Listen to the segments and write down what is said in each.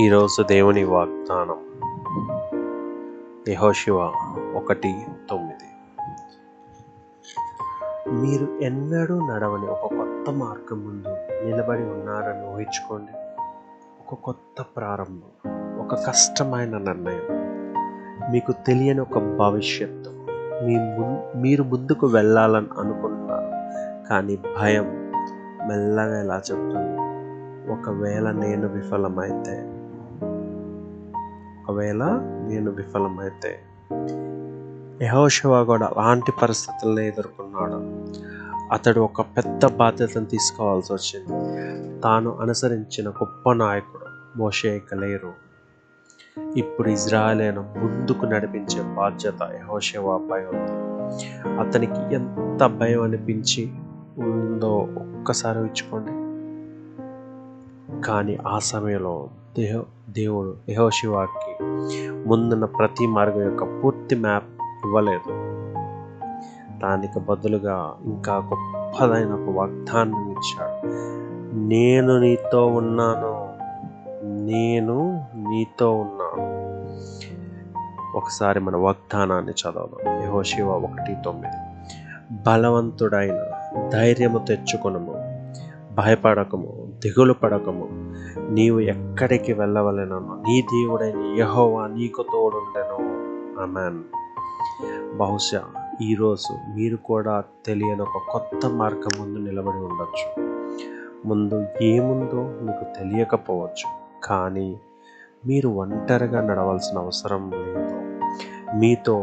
ఈరోజు దేవుని వాగ్దానం యెహోషువ 1:9. మీరు ఎన్నడూ నడవని ఒక కొత్త మార్గం ముందు నిలబడి ఉన్నారని ఊహించుకోండి. ఒక కొత్త ప్రారంభం, ఒక కష్టమైన నిర్ణయం, మీకు తెలియని ఒక భవిష్యత్తు. మీరు ముందుకు వెళ్ళాలని అనుకుంటున్నారు, కానీ భయం మెల్లగా ఇలా చెప్తుంది, ఒకవేళ నేను విఫలమైతే. యెహోషువ కూడా అలాంటి పరిస్థితులను ఎదుర్కొన్నాడు. అతడు ఒక పెద్ద బాధ్యతను తీసుకోవాల్సి వచ్చింది. తాను అనుసరించిన గొప్ప నాయకుడు మోషే ఇక లేరు. ఇప్పుడు ఇజ్రాయేలును ముందుకు నడిపించే బాధ్యత యెహోషువపై ఉంది. అతనికి ఎంత భయం అనిపించి ఉందో ఒక్కసారి ఊహించుకోండి. కానీ ఆ సమయంలో దేవుడు యెహోషువకి ముందున్న ప్రతి మార్గం యొక్క పూర్తి మ్యాప్ ఇవ్వలేదు. దానికి బదులుగా ఇంకా గొప్పదైన ఒక వాగ్దానం ఇచ్చాడు. నేను నీతో ఉన్నాను. ఒకసారి మన వాగ్దానాన్ని చదవదాం. యెహోషువ 1:9. బలవంతుడైన ధైర్యము తెచ్చుకొనుము, భయపడకము, దిగులు పడకము. నీవు ఎక్కడికి వెళ్ళవలెనో నీ దేవుడైన యెహోవా నీకు తోడుండెను. ఆమేన్. బహుశా ఈరోజు మీరు కూడా తెలియని ఒక కొత్త మార్గం ముందు నిలబడి ఉండొచ్చు. ముందు ఏముందో మీకు తెలియకపోవచ్చు, కానీ మీరు ఒంటరిగా నడవాల్సిన అవసరం లేదు. మీతో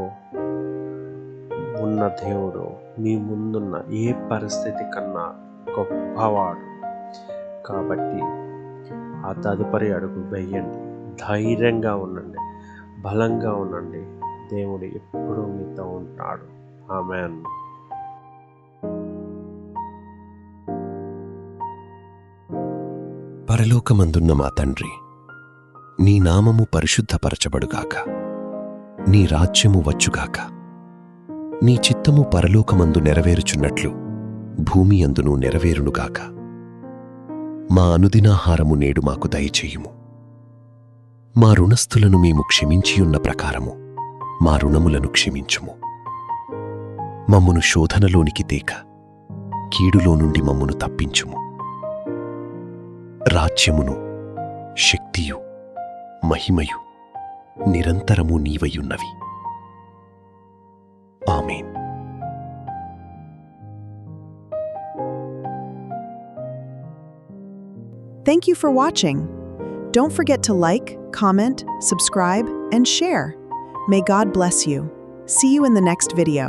ఉన్న దేవుడు మీ ముందున్న ఏ పరిస్థితి కన్నా గొప్పవాడు. కాబట్టి ఆ తదుపరి అడుగు వేయండి. ధైర్యంగా ఉండండి, బలంగా ఉండండి. దేవుడు ఎప్పుడూ మీతో ఉంటాడు. ఆమేన్. పరలోకమందున్న మా తండ్రి, నీ నామము పరిశుద్ధపరచబడుగాక, నీ రాజ్యము వచ్చుగాక, నీ చిత్తము పరలోకమందు నెరవేరుచున్నట్లు భూమి అందును నెరవేరునుగాక. మా అనుదినాహారము నేడు మాకు దయచేయుము. మా రుణస్థులను మేము క్షమించియున్న ప్రకారము మా రుణములను క్షమించుము. మమ్మును శోధనలోనికి తేక కీడులో నుండి మమ్మును తప్పించుము. రాజ్యమును, శక్తియు, మహిమయు నిరంతరము నీవయున్నవి. ఆమేన్. Thank you for watching. Don't forget to like, comment, subscribe, and share. May God bless you. See you in the next video.